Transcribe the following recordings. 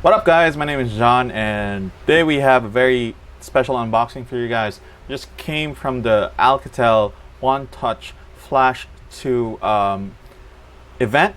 What up guys, my name is John and today we have a very special unboxing for you guys. Just came from the Alcatel One-Touch Flash 2 event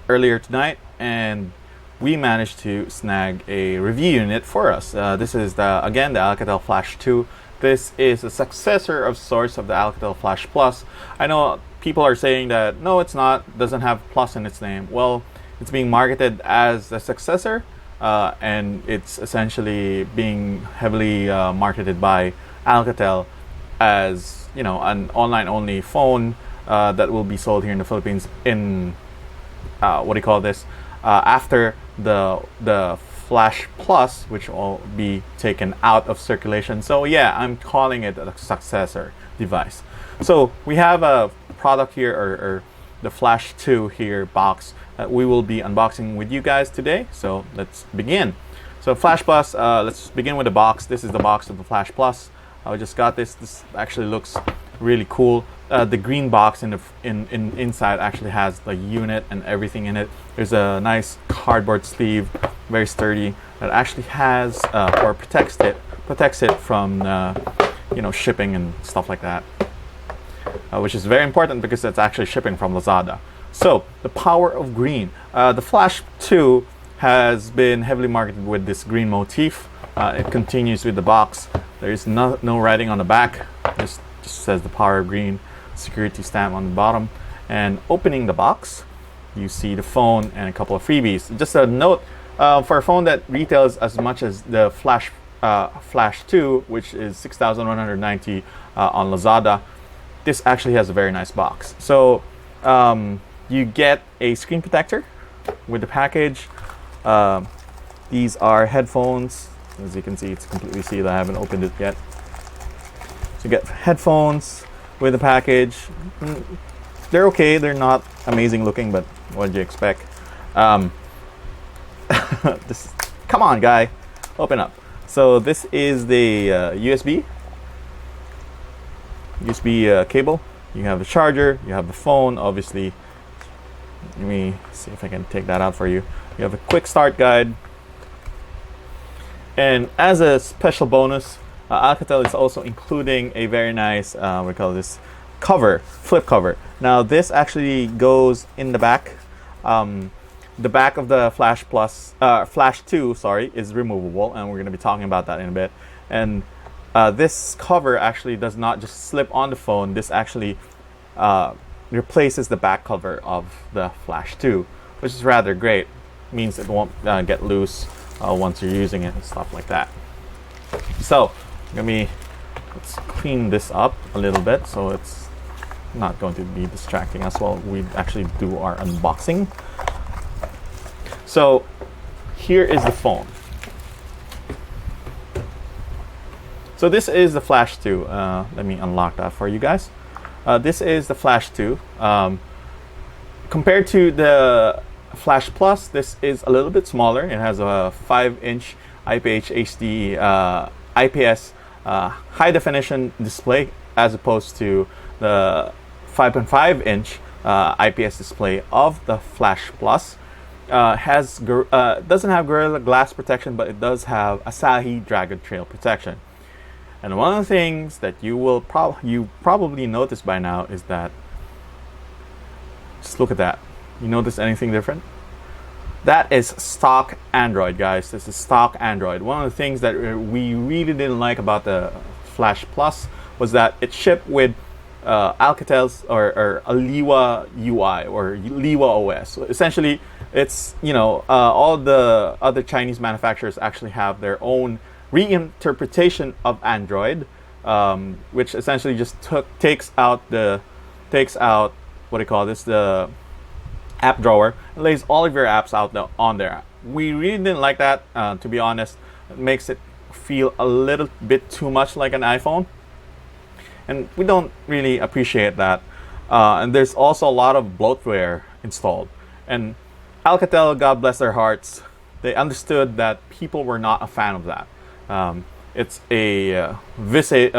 earlier tonight, and we managed to snag a review unit for us. This is again the Alcatel Flash 2. This is a successor of sorts of the Alcatel Flash Plus. I know people are saying that no, it's not, doesn't have plus in its name. Well, it's being marketed as a successor, and it's essentially being heavily marketed by Alcatel as, you know, an online-only phone that will be sold here in the Philippines in after the Flash Plus, which will be taken out of circulation. So yeah, I'm calling it a successor device. So we have a product here, or the Flash 2 here box that we will be unboxing with you guys today. So let's begin. So Flash Plus, let's begin with the box. This is the box of the Flash Plus. I just got this. This actually looks really cool. The green box inside actually has the unit and everything in it. There's a nice cardboard sleeve, very sturdy, that actually has or protects it from shipping and stuff like that, which is very important because it's actually shipping from Lazada. So the power of green. The Flash 2 has been heavily marketed with this green motif. It continues with the box. There is no writing on the back. Just says the power of green. Security stamp on the bottom. And opening the box, you see the phone and a couple of freebies. Just a note, for a phone that retails as much as the Flash 2, which is $6,190 on Lazada, this actually has a very nice box. So you get a screen protector with the package. These are headphones. As you can see, it's completely sealed. I haven't opened it yet. So you get headphones with the package. They're okay. They're not amazing looking, but what did you expect? Come on, guy, open up. So this is the USB cable. You have the charger. You have the phone, obviously. Let me see if I can take that out for you. You have a quick start guide. And as a special bonus, Alcatel is also including a very nice, we call this flip cover. Now this actually goes in the back. The back of the Flash 2, is removable, and we're going to be talking about that in a bit. And this cover actually does not just slip on the phone. This actually replaces the back cover of the Flash 2, which is rather great. Means it won't get loose once you're using it and stuff like that. So let's clean this up a little bit so it's not going to be distracting us while we actually do our unboxing. So here is the phone. So this is the Flash 2. Let me unlock that for you guys. This is the Flash 2. Compared to the Flash Plus, this is a little bit smaller. It has a 5-inch IPH HD IPS high definition display, as opposed to the 5.5-inch IPS display of the Flash Plus. Doesn't have Gorilla Glass protection, but it does have Asahi Dragon Trail protection. And one of the things that you probably noticed by now is that, just look at that. You notice anything different? That is stock Android, guys. This is stock Android. One of the things that we really didn't like about the Flash Plus was that it shipped with Alcatel's or Liwa UI or Liwa OS. So essentially, it's, all the other Chinese manufacturers actually have their own reinterpretation of Android, which essentially just takes out the app drawer and lays all of your apps on there. We really didn't like that, to be honest. It makes it feel a little bit too much like an iPhone, and we don't really appreciate that. And there's also a lot of bloatware installed. And Alcatel, God bless their hearts, they understood that people were not a fan of that. It's a vestige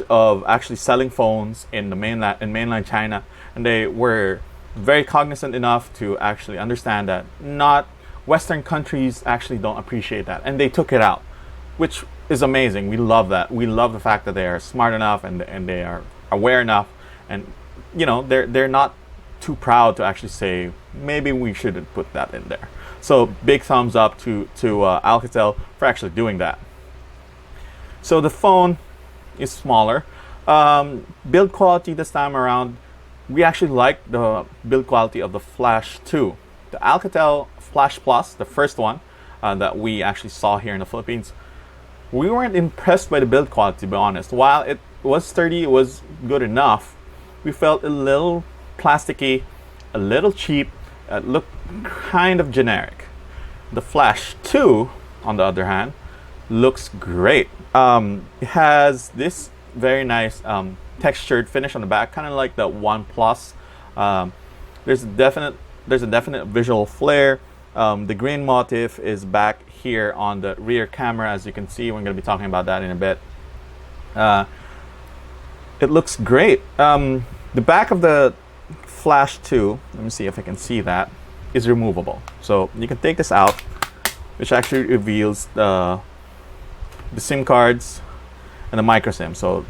of actually selling phones in mainland China, and they were very cognizant enough to actually understand that not Western countries actually don't appreciate that, and they took it out, which is amazing. We love that. We love the fact that they are smart enough and they are aware enough, and they're not too proud to actually say maybe we shouldn't put that in there. So big thumbs up to Alcatel for actually doing that. So the phone is smaller. Build quality this time around, we actually like the build quality of the Flash 2. The Alcatel Flash Plus, the first one that we actually saw here in the Philippines, we weren't impressed by the build quality, to be honest. While it was sturdy, it was good enough, we felt a little plasticky, a little cheap, looked kind of generic. The Flash 2, on the other hand, looks great. It has this very nice textured finish on the back, kind of like the One Plus. There's a definite visual flair. The green motif is back here on the rear camera, as you can see. We're going to be talking about that in a bit. It looks great. The back of the Flash 2, let me see if I can see that, is removable. So you can take this out, which actually reveals the SIM cards and the micro SIM. So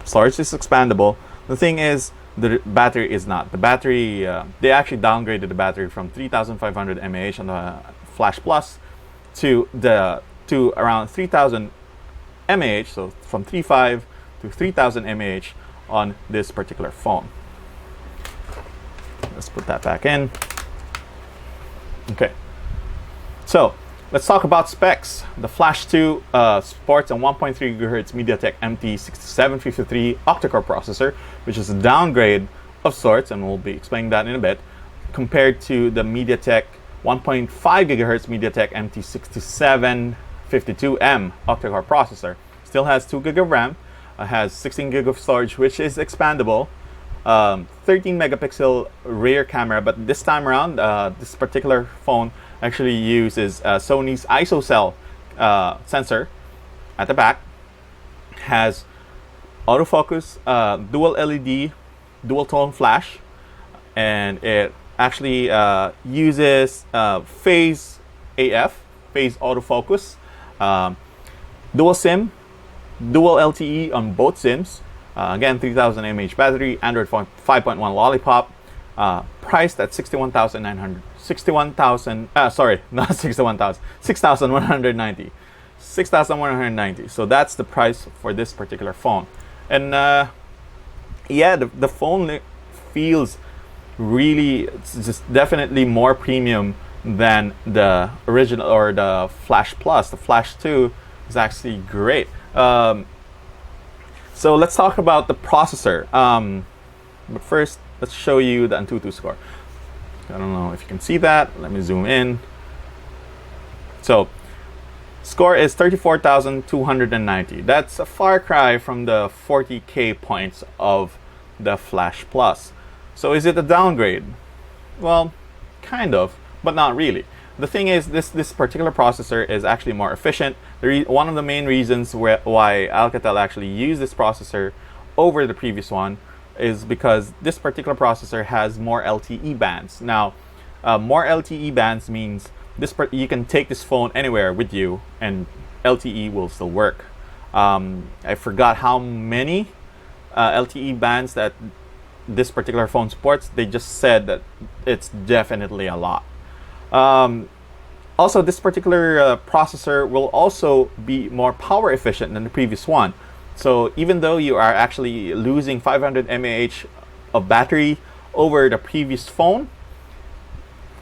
storage is expandable. The thing is, the battery is not. The battery, they actually downgraded the battery from 3,500 mAh on the Flash Plus to around 3,000 mAh. So from 3.5 to 3,000 mAh on this particular phone. Let's put that back in. Okay. So let's talk about specs. The Flash 2 sports a 1.3 GHz MediaTek MT6753 octa-core processor, which is a downgrade of sorts, and we'll be explaining that in a bit, compared to the MediaTek 1.5 GHz MediaTek MT6752M octa-core processor. Still has 2 GB of RAM, has 16 GB of storage, which is expandable. 13 megapixel rear camera, but this time around, this particular phone actually uses Sony's ISOCELL sensor at the back. Has autofocus, dual LED, dual tone flash, and it actually uses phase AF, phase autofocus, dual SIM, dual LTE on both SIMs. Again, 3,000 mAh battery, Android 5.1 Lollipop, priced at 61,190. 6,190. So that's the price for this particular phone. And yeah, the phone feels really, it's just definitely more premium than the original or the Flash Plus. The Flash 2 is actually great. So let's talk about the processor. But first, let's show you the AnTuTu score. I don't know if you can see that. Let me zoom in. So, score is 34,290. That's a far cry from the 40K points of the Flash Plus. So is it a downgrade? Well, kind of, but not really. The thing is, this particular processor is actually more efficient. One of the main reasons why Alcatel actually used this processor over the previous one is because this particular processor has more LTE bands. Now, more LTE bands means you can take this phone anywhere with you and LTE will still work. I forgot how many LTE bands that this particular phone supports. They just said that it's definitely a lot. Also, this particular processor will also be more power efficient than the previous one. So even though you are actually losing 500 mAh of battery over the previous phone,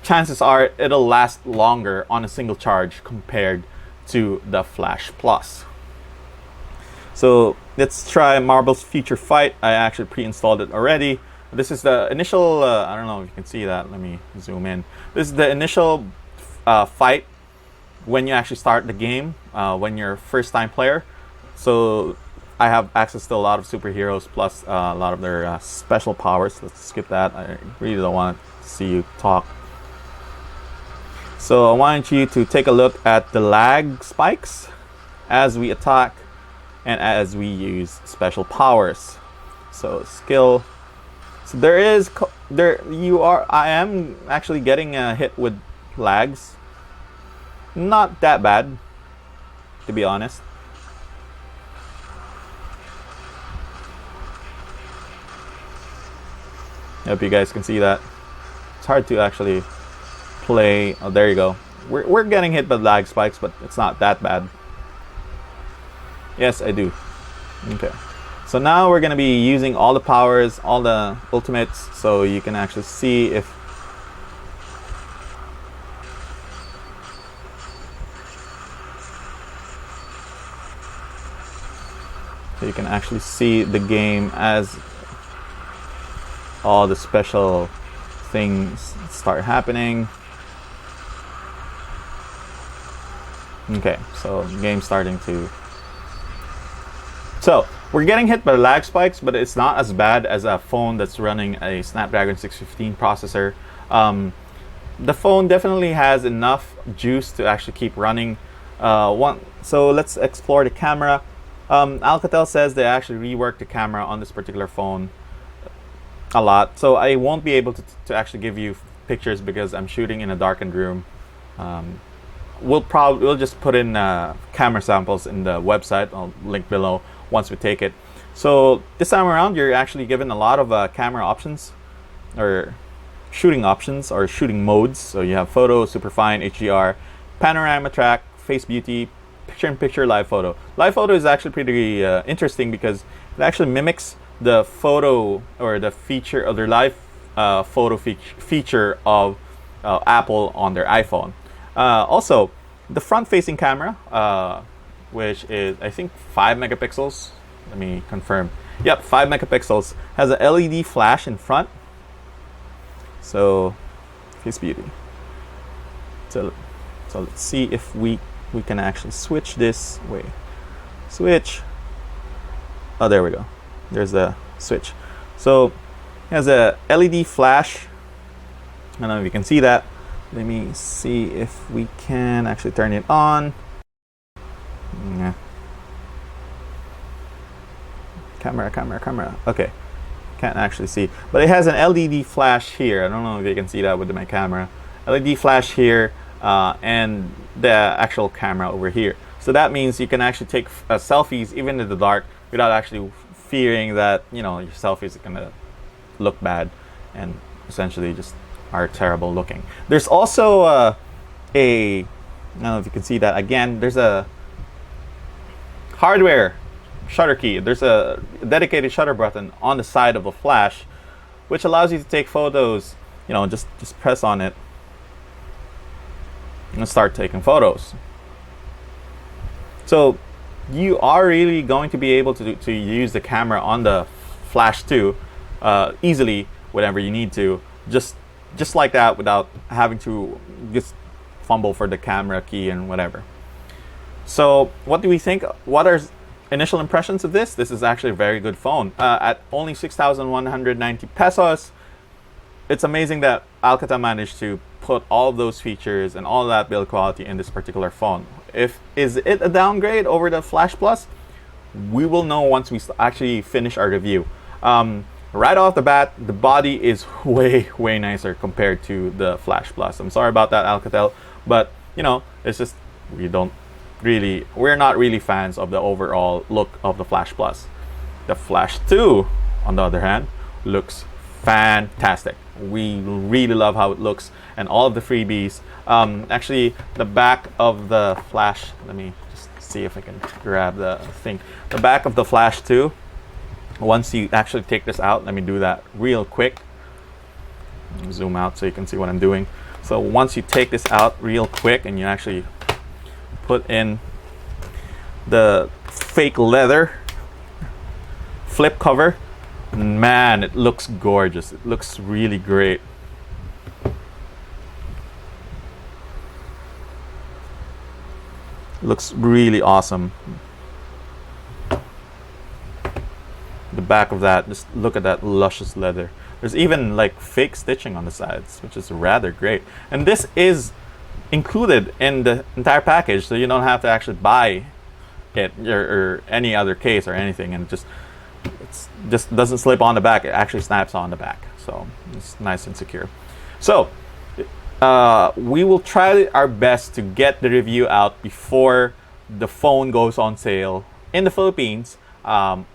chances are it'll last longer on a single charge compared to the Flash Plus. So let's try Marvel's Future Fight. I actually pre-installed it already. This is the initial, I don't know if you can see that. Let me zoom in. This is the initial fight when you actually start the game, when you're a first-time player. So I have access to a lot of superheroes plus a lot of their special powers. Let's skip that. I really don't want to see you talk. So I want you to take a look at the lag spikes as we attack and as we use special powers. So skill. So I am actually getting hit with lags. not that bad, to be honest. I hope you guys can see that. It's hard to actually play. Oh, there you go. We're getting hit by lag spikes, but it's not that bad. Yes, I do. Okay. So now we're going to be using all the powers, all the ultimates, so you can actually see if the game as all the special things start happening. Okay, so the game's starting to. So we're getting hit by lag spikes, but it's not as bad as a phone that's running a Snapdragon 615 processor. The phone definitely has enough juice to actually keep running. So let's explore the camera. Alcatel says they actually reworked the camera on this particular phone a lot. So I won't be able to actually give you pictures because I'm shooting in a darkened room. We'll just put in camera samples in the website. I'll link below once we take it. So this time around, you're actually given a lot of camera options, or shooting options, or shooting modes. So you have photo, superfine, HDR, panorama track, face beauty, picture-in-picture, live photo. Live photo is actually pretty interesting because it actually mimics the photo or the feature of their live photo feature of Apple on their iPhone. Also, the front-facing camera, which is I think 5 megapixels. Let me confirm. Yep, 5 megapixels. Has a LED flash in front. So, face beauty. So let's see if we can actually switch this way. Switch. Oh, there we go. There's the switch. So it has a LED flash. I don't know if you can see that. Let me see if we can actually turn it on. Yeah. Camera. Okay. Can't actually see. But it has an LED flash here. I don't know if you can see that with my camera. LED flash here. And the actual camera over here. So that means you can actually take selfies even in the dark without actually fearing that, you know, your selfies are gonna look bad and essentially just are terrible looking. There's also I don't know if you can see that again. There's a hardware shutter key. There's a dedicated shutter button on the side of the flash, which allows you to take photos. You know, just press on it and start taking photos. So you are really going to be able to use the camera on the Flash 2 easily whenever you need to, just like that, without having to just fumble for the camera key and whatever. So what do we think? What are initial impressions of this? This is actually a very good phone. At only 6,190 pesos, it's amazing that Alcatel managed to put all of those features and all that build quality in this particular phone. Is it a downgrade over the Flash Plus? We will know once we actually finish our review. Right off the bat, the body is way nicer compared to the Flash Plus. I'm sorry about that, Alcatel, but you know, it's just we're not really fans of the overall look of the Flash Plus. The Flash 2, on the other hand, looks fantastic. We really love how it looks and all of the freebies. Actually, the back of the Flash, let me just see if I can grab the thing. The back of the Flash 2, once you actually take this out, let me do that real quick. Zoom out so you can see what I'm doing. So once you take this out real quick and you actually put in the fake leather flip cover, man, it looks gorgeous. It looks really great. It looks really awesome. The back of that, just look at that luscious leather. There's even like fake stitching on the sides, which is rather great. And this is included in the entire package, so you don't have to actually buy it or any other case or anything, and it just doesn't slip on the back. It actually snaps on the back, so it's nice and secure. So we will try our best to get the review out before the phone goes on sale in the Philippines on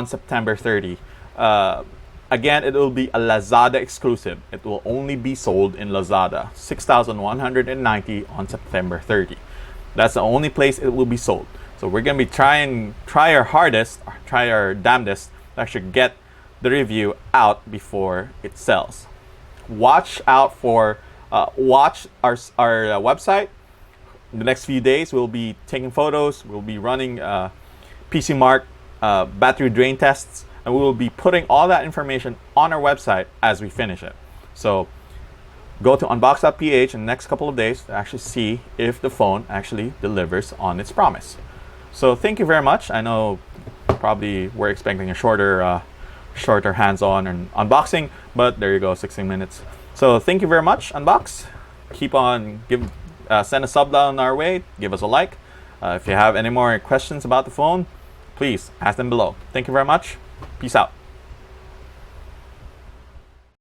September 30. Again, it will be a Lazada exclusive. It will only be sold in Lazada, 6,190 on September 30. That's the only place it will be sold. So we're gonna be try our hardest, try our damnedest to actually get the review out before it sells. Watch out for watch our website. In the next few days, we'll be taking photos. We'll be running PC Mark battery drain tests, and we will be putting all that information on our website as we finish it. So go to unbox.ph in the next couple of days to actually see if the phone actually delivers on its promise. So thank you very much. I know probably we're expecting a shorter hands-on and unboxing, but there you go, 16 minutes. So thank you very much, Unbox. Keep on, send a sub down our way, give us a like. If you have any more questions about the phone, please ask them below. Thank you very much. Peace out.